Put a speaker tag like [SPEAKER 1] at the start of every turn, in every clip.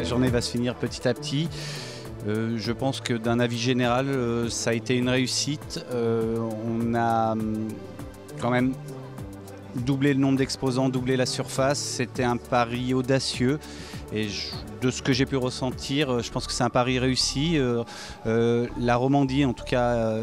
[SPEAKER 1] journée va se finir petit à petit. Je pense que d'un avis général, ça a été une réussite. On a quand même doublé le nombre d'exposants, doublé la surface. C'était un pari audacieux. Et de ce que j'ai pu ressentir, je pense que c'est un pari réussi. La Romandie, en tout cas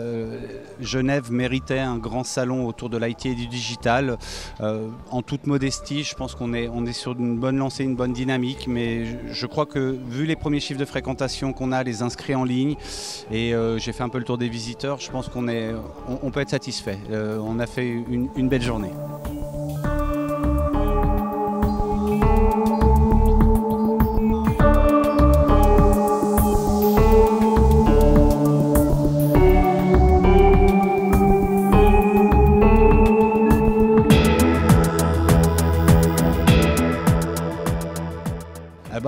[SPEAKER 1] Genève, méritait un grand salon autour de l'IT et du digital. En toute modestie, je pense qu'on est sur une bonne lancée, une bonne dynamique, mais je crois que vu les premiers chiffres de fréquentation qu'on a, les inscrits en ligne, et j'ai fait un peu le tour des visiteurs, je pense qu'on peut être satisfait. On a fait une belle journée.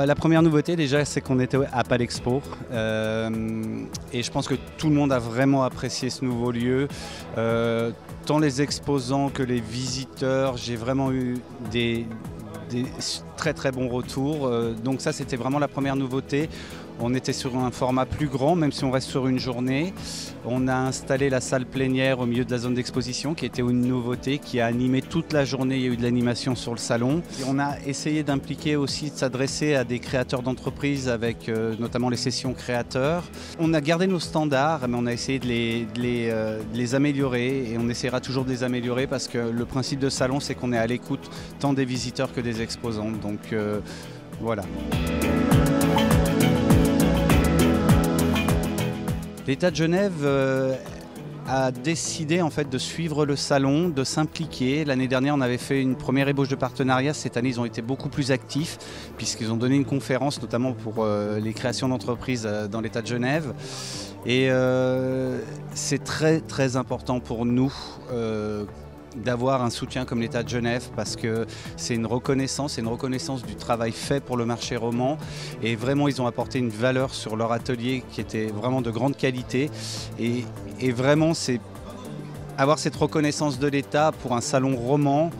[SPEAKER 1] La première nouveauté déjà, c'est qu'on était à Palexpo et je pense que tout le monde a vraiment apprécié ce nouveau lieu. Tant les exposants que les visiteurs, j'ai vraiment eu des très très bons retours. Donc ça, c'était vraiment la première nouveauté. On était sur un format plus grand, même si on reste sur une journée. On a installé la salle plénière au milieu de la zone d'exposition, qui était une nouveauté, qui a animé toute la journée. Il y a eu de l'animation sur le salon. Et on a essayé d'impliquer aussi, de s'adresser à des créateurs d'entreprises avec notamment les sessions créateurs. On a gardé nos standards, mais on a essayé de les améliorer et on essaiera toujours de les améliorer parce que le principe de salon, c'est qu'on est à l'écoute tant des visiteurs que des exposants. Donc voilà. L'État de Genève a décidé en fait de suivre le salon, de s'impliquer. L'année dernière, on avait fait une première ébauche de partenariat. Cette année, ils ont été beaucoup plus actifs puisqu'ils ont donné une conférence, notamment pour les créations d'entreprises dans l'État de Genève. Et c'est très très important pour nous d'avoir un soutien comme l'État de Genève parce que c'est une reconnaissance du travail fait pour le marché roman et vraiment ils ont apporté une valeur sur leur atelier qui était vraiment de grande qualité et vraiment c'est avoir cette reconnaissance de l'État pour un salon roman,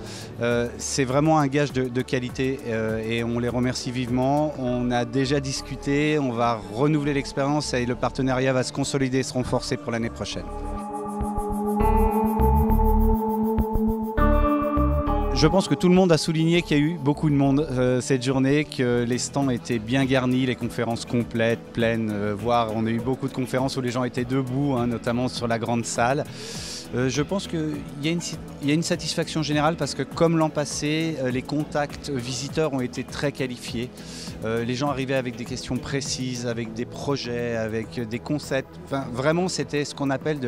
[SPEAKER 1] c'est vraiment un gage de qualité et on les remercie vivement. On a déjà discuté, on va renouveler l'expérience et le partenariat va se consolider et se renforcer pour l'année prochaine. Je pense que tout le monde a souligné qu'il y a eu beaucoup de monde cette journée, que les stands étaient bien garnis, les conférences complètes, pleines, voire on a eu beaucoup de conférences où les gens étaient debout, notamment sur la grande salle. Je pense qu'il y a une satisfaction générale parce que comme l'an passé, les contacts visiteurs ont été très qualifiés. Les gens arrivaient avec des questions précises, avec des projets, avec des concepts. Enfin, vraiment, c'était ce qu'on appelle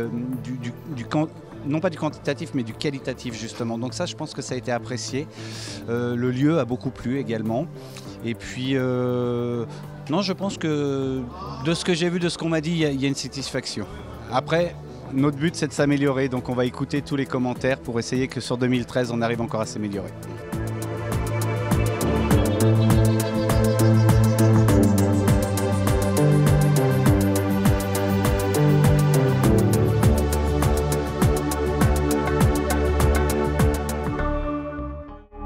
[SPEAKER 1] non pas du quantitatif, mais du qualitatif justement. Donc ça, je pense que ça a été apprécié. Le lieu a beaucoup plu également. Et puis, non, je pense que de ce que j'ai vu, de ce qu'on m'a dit, il y a une satisfaction. Après, notre but, c'est de s'améliorer. Donc on va écouter tous les commentaires pour essayer que sur 2013, on arrive encore à s'améliorer.